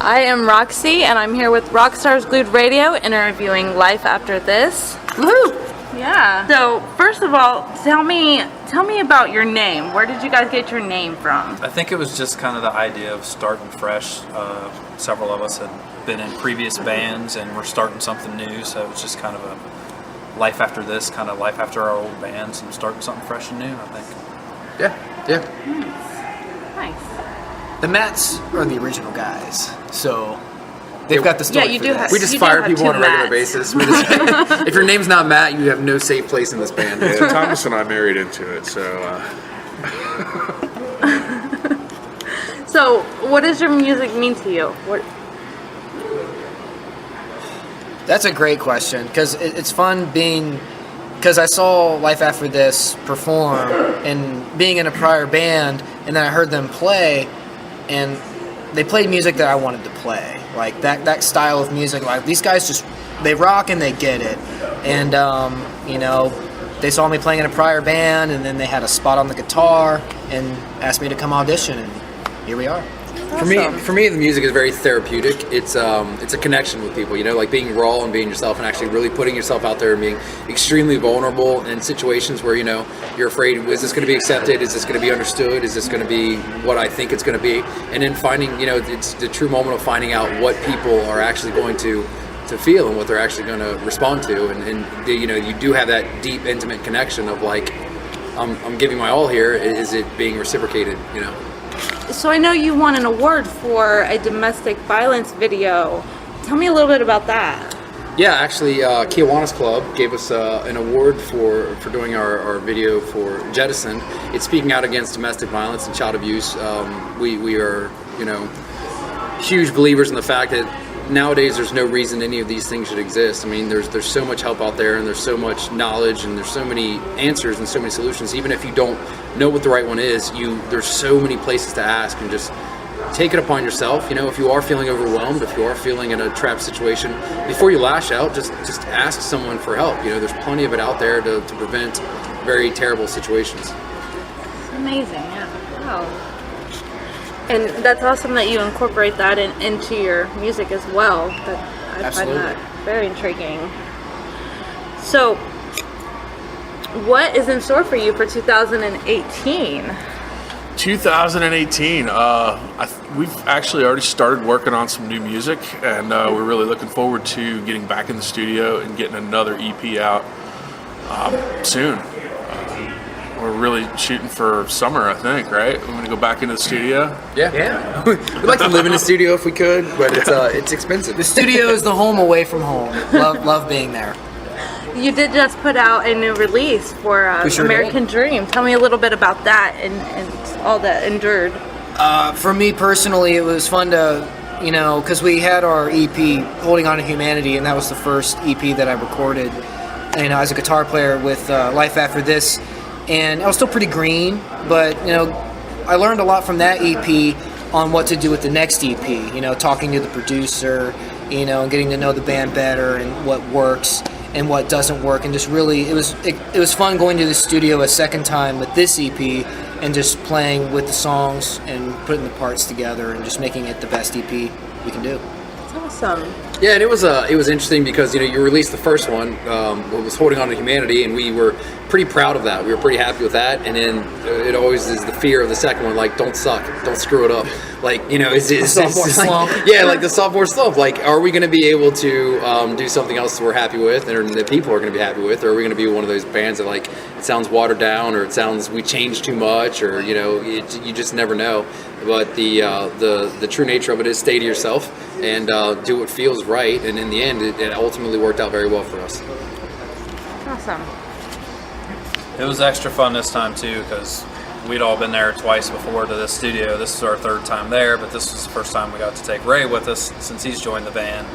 I am Roxy, and I'm here with Rockstars Glued Radio interviewing Life After This. Woohoo! Yeah. So, first of all, tell me about your name. Where did you guys get your name from? I think it was just kind of the idea of starting fresh. Several of us had been in previous bands, and we're starting something new, so it was just kind of a life after this, kind of life after our old bands, and starting something fresh and new, I think. Yeah. Nice. The Matts are the original guys, so they've got the story. Yeah, you for do this. have- We just You do fire have people two on a regular Matts. basis. We just, if your name's not Matt, you have no safe place in this band. Yeah, Thomas and I married into it, so So, what does your music mean to you? What? That's a great question because it's fun being. Because I saw Life After This perform and being in a prior band, and then I heard them play, and they played music that I wanted to play. Like that style of music. Like these guys they rock and they get it. And they saw me playing in a prior band, and then they had a spot on the guitar and asked me to come audition, and here we are. For me, the music is very therapeutic. It's a connection with people, like being raw and being yourself and actually really putting yourself out there and being extremely vulnerable in situations where, you're afraid, is this going to be accepted? Is this going to be understood? Is this going to be what I think it's going to be? And then finding, it's the true moment of finding out what people are actually going to feel and what they're actually going to respond to. And you do have that deep, intimate connection of like, I'm giving my all here. Is it being reciprocated, So I know you won an award for a domestic violence video. Tell me a little bit about that. Yeah, actually, Kiwanis Club gave us an award for doing our video for Madison. It's speaking out against domestic violence and child abuse. We are, huge believers in the fact that nowadays there's no reason any of these things should exist. I mean, there's so much help out there, and there's so much knowledge, and there's so many answers and so many solutions. Even if you don't know what the right one is, there's so many places to ask, and just take it upon yourself. If you are feeling overwhelmed, if you are feeling in a trapped situation, before you lash out, just ask someone for help. There's plenty of it out there to prevent very terrible situations. It's amazing, yeah. Wow. And that's awesome that you incorporate that into your music as well. I Absolutely. find that very intriguing. So, what is in store for you for 2018? 2018. We've actually already started working on some new music, and we're really looking forward to getting back in the studio and getting another EP out soon. We're really shooting for summer, I think, right? We're going to go back into the studio. Yeah. We'd like to live in the studio if we could, but it's expensive. The studio is the home away from home. Love being there. You did just put out a new release for We sure American Dream. Tell me a little bit about that and all that endured. For me personally, it was fun to, because we had our EP, Holding On to Humanity, and that was the first EP that I recorded, as a guitar player with Life After This. And I was still pretty green, but, I learned a lot from that EP on what to do with the next EP, talking to the producer, and getting to know the band better and what works and what doesn't work. And just really, it was fun going to the studio a second time with this EP and just playing with the songs and putting the parts together and just making it the best EP we can do. It's awesome. Yeah, and it was interesting because you released the first one, what was Holding On to Humanity, and we were pretty proud of that. We were pretty happy with that, and then it always is the fear of the second one, like don't suck, don't screw it up, like is sophomore slump. Yeah, like the sophomore slump. Like, are we going to be able to do something else that we're happy with, and that people are going to be happy with, or are we going to be one of those bands that like it sounds watered down, or it sounds we changed too much, or you just never know. But the true nature of it is stay to yourself and do what feels right, and in the end, it ultimately worked out very well for us. Awesome. It was extra fun this time, too, because we'd all been there twice before to this studio. This is our third time there, but this was the first time we got to take Ray with us since he's joined the band.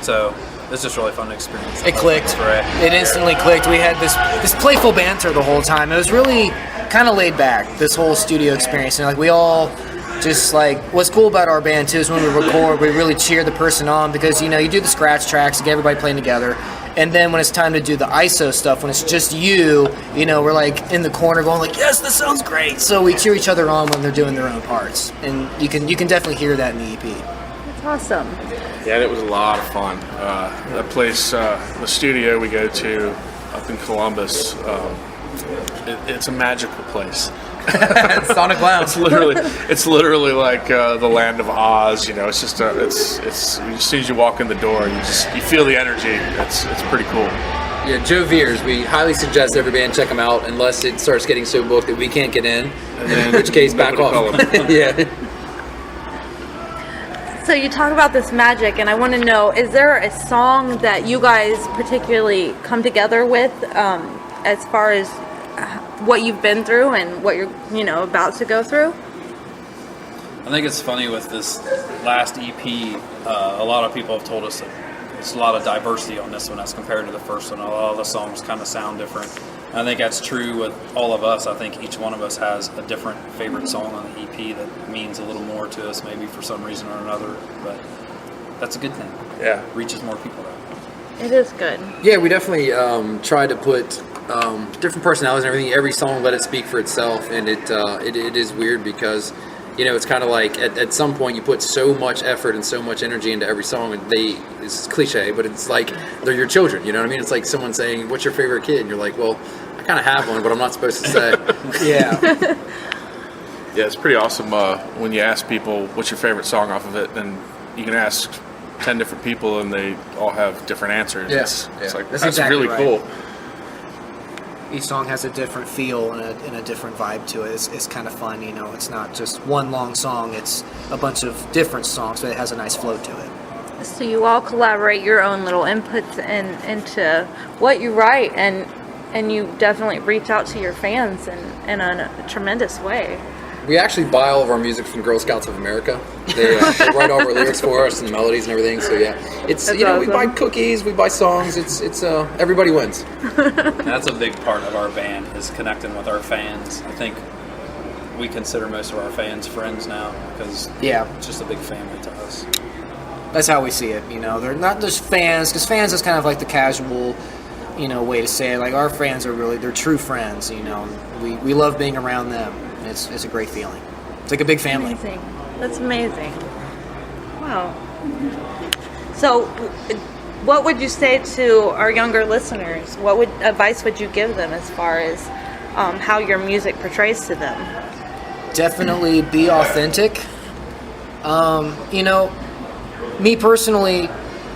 So it's just really fun to experience. It clicked. Ray. It instantly clicked. We had this playful banter the whole time. It was really kind of laid back, this whole studio experience. And we all just what's cool about our band too is when we record, we really cheer the person on because you do the scratch tracks, you get everybody playing together, And then when it's time to do the ISO stuff, when it's just you, you know, we're like in the corner going like, yes, this sounds great. So we cheer each other on when they're doing their own parts, and you can definitely hear that in the EP. That's awesome. Yeah, it was a lot of fun. That place, the studio we go to up in Columbus, it's a magical place. Sonic Lounge. It's literally like the land of Oz. You know, it's just it's as soon as you walk in the door, you feel the energy. It's pretty cool. Yeah, Joe Veers. We highly suggest every band check him out, unless it starts getting so booked that we can't get in. In which case, back off. Yeah. So you talk about this magic, and I want to know, is there a song that you guys particularly come together with as far as what you've been through and what you're, you know, about to go through? I think it's funny with this last EP, a lot of people have told us that there's a lot of diversity on this one as compared to the first one. A lot of the songs kind of sound different. I think that's true with all of us. I think each one of us has a different favorite song on the EP that means a little more to us, maybe for some reason or another, but that's a good thing. Yeah, reaches more people out. It is good. Yeah, we definitely try to put different personalities and everything. Every song, let it speak for itself, and it is weird because, you know, it's kind of like at some point you put so much effort and so much energy into every song, and it's cliche, but it's like they're your children. You know what I mean? It's like someone saying, "What's your favorite kid?" And you're like, "Well, I kind of have one, but I'm not supposed to say." Yeah. Yeah, it's pretty awesome when you ask people what's your favorite song off of it, and you can ask 10 different people and they all have different answers. Yes. It's like, That's that's exactly really right. cool. Each song has a different feel and a different vibe to it. It's kind of fun, you know. It's not just one long song. It's a bunch of different songs, but it has a nice flow to it. So you all collaborate your own little inputs into what you write, and you definitely reach out to your fans in a tremendous way. We actually buy all of our music from Girl Scouts of America. They write all of our lyrics for us and the melodies and everything. So yeah, it's That's we awesome. buy cookies, we buy songs. It's everybody wins. That's a big part of our band, is connecting with our fans. I think we consider most of our fans friends now because it's just a big family to us. That's how we see it, you know. They're not just fans, because fans is kind of like the casual, you know, way to say it. Like, our fans are really, they're true friends, you know. We love being around them. It's a great feeling. It's like a big family. Amazing. That's amazing. Wow. So, what would you say to our younger listeners? What advice would you give them as far as how your music portrays to them? Definitely be authentic. You know, me personally,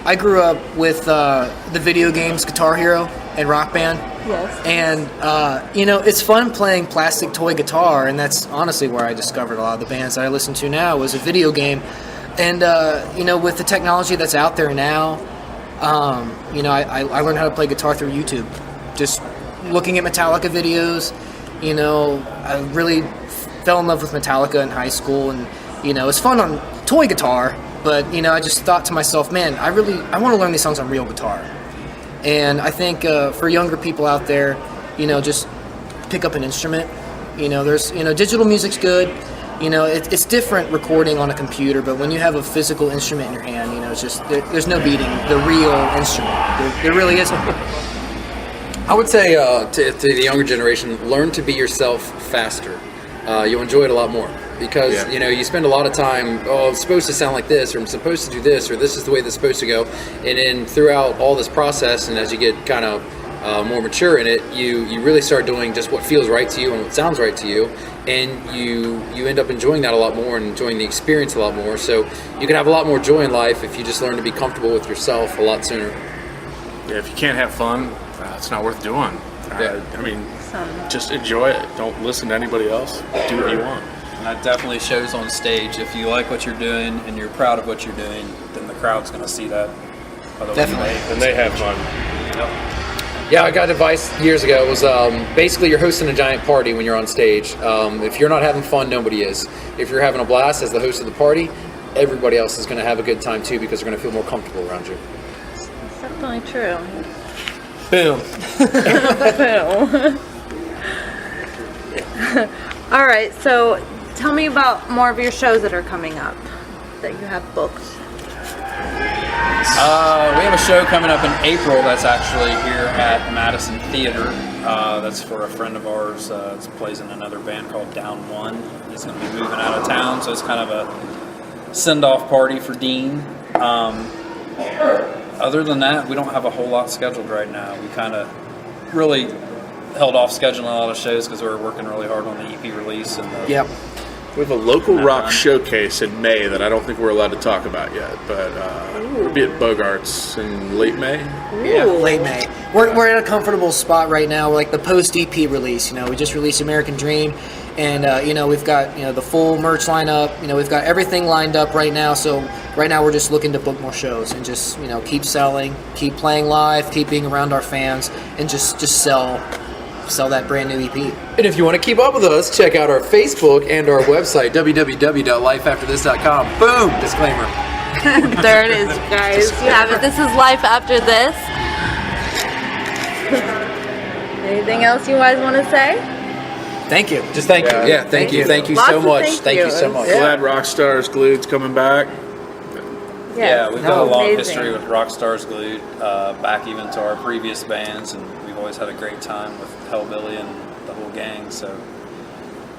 I grew up with the video games Guitar Hero and Rock Band. Yes. And, you know, it's fun playing plastic toy guitar, and that's honestly where I discovered a lot of the bands that I listen to now was a video game. And, you know, with the technology that's out there now, you know, I learned how to play guitar through YouTube. Just looking at Metallica videos, you know, I really fell in love with Metallica in high school, and, you know, it's fun on toy guitar, but, you know, I just thought to myself, man, I want to learn these songs on real guitar. And I think for younger people out there, you know, just pick up an instrument. You know, there's, you know, digital music's good. You know, it's different recording on a computer, but when you have a physical instrument in your hand, you know, it's just, there's no beating the real instrument. There really isn't. I would say to the younger generation, learn to be yourself faster. You'll enjoy it a lot more. Because, you know, you spend a lot of time, it's supposed to sound like this, or I'm supposed to do this, or this is the way this is supposed to go. And then throughout all this process, and as you get kind of more mature in it, you really start doing just what feels right to you and what sounds right to you. And you end up enjoying that a lot more and enjoying the experience a lot more. So you can have a lot more joy in life if you just learn to be comfortable with yourself a lot sooner. Yeah, if you can't have fun, it's not worth doing. Yeah. I mean, just enjoy it. Don't listen to anybody else. Do what you want. And that definitely shows on stage. If you like what you're doing and you're proud of what you're doing, then the crowd's going to see that. Definitely. And they have fun. Yep. Yeah, I got advice years ago. It was basically you're hosting a giant party when you're on stage. If you're not having fun, nobody is. If you're having a blast as the host of the party, everybody else is going to have a good time too because they're going to feel more comfortable around you. It's definitely true. Boom. Boom. All right, so tell me about more of your shows that are coming up that you have booked. We have a show coming up in April that's actually here at Madison Theater. That's for a friend of ours. It plays in another band called Down One. He's going to be moving out of town, so it's kind of a send-off party for Dean. Other than that, we don't have a whole lot scheduled right now. We kind of really held off scheduling a lot of shows because we were working really hard on the EP release. And Yep. We have a local rock showcase in May that I don't think we're allowed to talk about yet, but we'll be at Bogart's in late May. Yeah, late May. We're in a comfortable spot right now. We're like the post EP release. We just released American Dream, and we've got the full merch lineup. We've got everything lined up right now. So right now we're just looking to book more shows and just keep selling, keep playing live, keep being around our fans, and just sell that brand new EP. And if you want to keep up with us, check out our Facebook and our website, www.lifeafterthis.com. Boom! Disclaimer. There it is, guys. You have it. This is Life After This. Anything else you guys want to say? Thank you. Just thank you. Yeah, thank you. Thank you Lots so of much. thank Thank you so much. Glad Rockstars Glued's coming back. Yeah, we've got a long amazing. history with Rockstars Glued, back even to our previous bands, and we've always had a great time with Hellbilly and the whole gang. So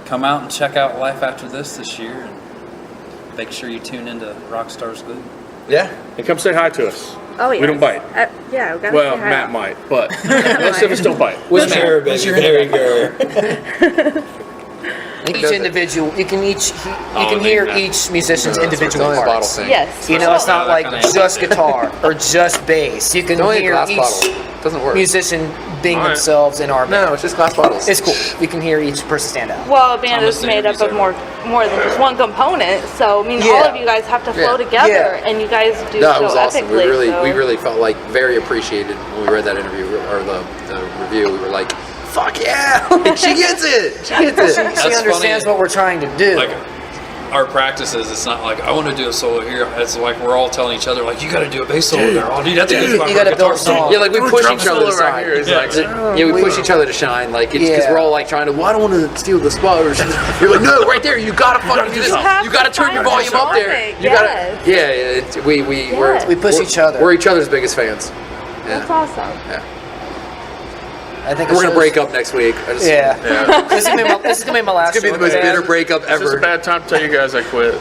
come out and check out Life After This year, and make sure you tune into Rockstars Glued. Yeah. And come say hi to us. Oh, yeah. We don't bite. Yeah, we gotta Well, say hi. Matt might, but most of us don't bite. What's your There we go. Each individual, you can hear each musician's individual only a bottle parts. thing. Yes. It's not like just guitar or just bass. You can It's only a hear glass each bottle. Doesn't work. musician being All right. themselves in our band. No, it's just glass bottles. It's cool. You can hear each person stand out. Well, a band Almost is made up of interviews more than just one component. So, I mean, all Yeah. of you guys have to flow Yeah. together, Yeah. and you guys do No, so it was awesome. epically. We really felt like very appreciated when we read that interview or the review. We were like, "Fuck yeah! Like, she gets it. She gets it." She That's understands funny. what we're trying to do. Like our practices, it's not like I want to do a solo here. It's like we're all telling each other, like, you got to do a bass solo there. Oh, dude, that's a good spot you for a gotta guitar build a solo. song. Yeah, like we push drum each other to solo right shine. here is like- Yeah, we push each other to shine. Like it's because Yeah. we're all like trying to. Well, I don't want to steal the spot. Or you're like, no, right there. You gotta fucking do this. have You gotta to turn your find volume up there. something. You gotta. Yes. Yeah, yeah. we push we're- each other. We're each other's biggest fans. Yeah. That's awesome. Yeah. I think We're gonna break up next week. I just, Yeah. This is gonna be my last. It's gonna be the most show. bitter breakup Is this a ever. bad time to tell you guys I quit?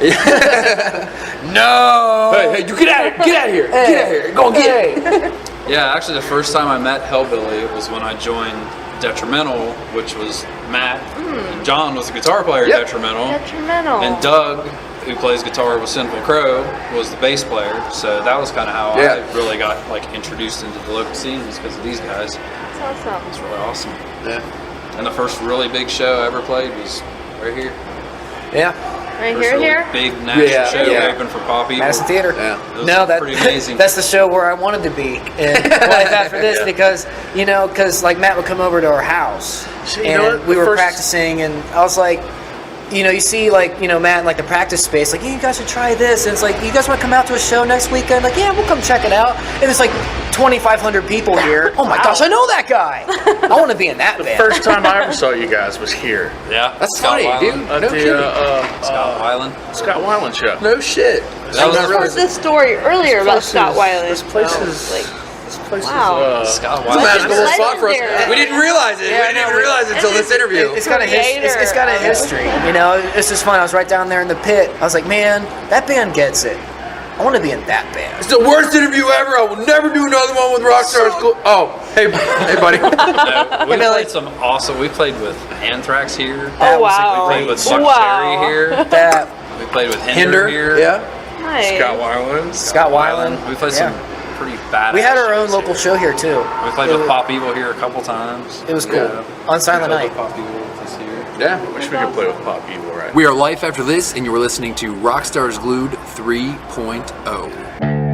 No. Hey, you get out of here! Get out of here! Get out of here! Go get it! Yeah, actually, the first time I met Hellbilly was when I joined Detrimental, which was Matt. And John was the guitar player at Yep. Detrimental. Detrimental. And Doug, who plays guitar with Sinful Crow, was the bass player. So that was kind of how Yeah. I really got introduced into the local scene, was because of these guys. That's awesome. It's really awesome. Yeah. And the first really big show I ever played was right here. Yeah. Right First here, really here. big national Yeah, show yeah. open for Pop Evil. Madison Theater. Yeah. It was No, pretty amazing. that's the show where I wanted to be in life after this because like Matt would come over to our house So, you and know what? we The were first- practicing and I was like, you see Matt in the practice space, like, you guys should try this. And it's like, you guys want to come out to a show next weekend? Like, yeah, we'll come check it out. And it's like 2,500 people here. Oh my gosh, I know that guy. I want to be in that band. First time I ever saw you guys was here Yeah. That's Scott funny, Weiland. dude. at No the kidding. Scott Weiland. Scott Weiland show. No shit. That was I heard this story earlier about Scott Weiland. This place So, is like, this place wow. is Scott It's a Weiland. magical little spot for us. Legendary. We didn't realize it. Yeah, we didn't even realize it until this interview. It's got a Creator it's got a of it. history. It's just fun. I was right down there in the pit. I was like, man, that band gets it. I want to be in that band. It's the worst interview ever. I will never do another one with Rockstars. Oh, hey, buddy. No, we Billy. played some awesome. We played with Anthrax here. Oh, wow. We played with Buck Wow. Cherry here. That We played with Hinder, here. Yeah. Nice. Scott Weiland. Scott Weiland. We played some pretty badass. We had our own shows local here. show here too. We played with Pop Evil here a couple times. It was cool. On Silent We played Night. with Pop Evil with us here. Yeah. Wish we could play with Pop Evil right. We are Life After This, and you were listening to Rockstars Glued 3.0.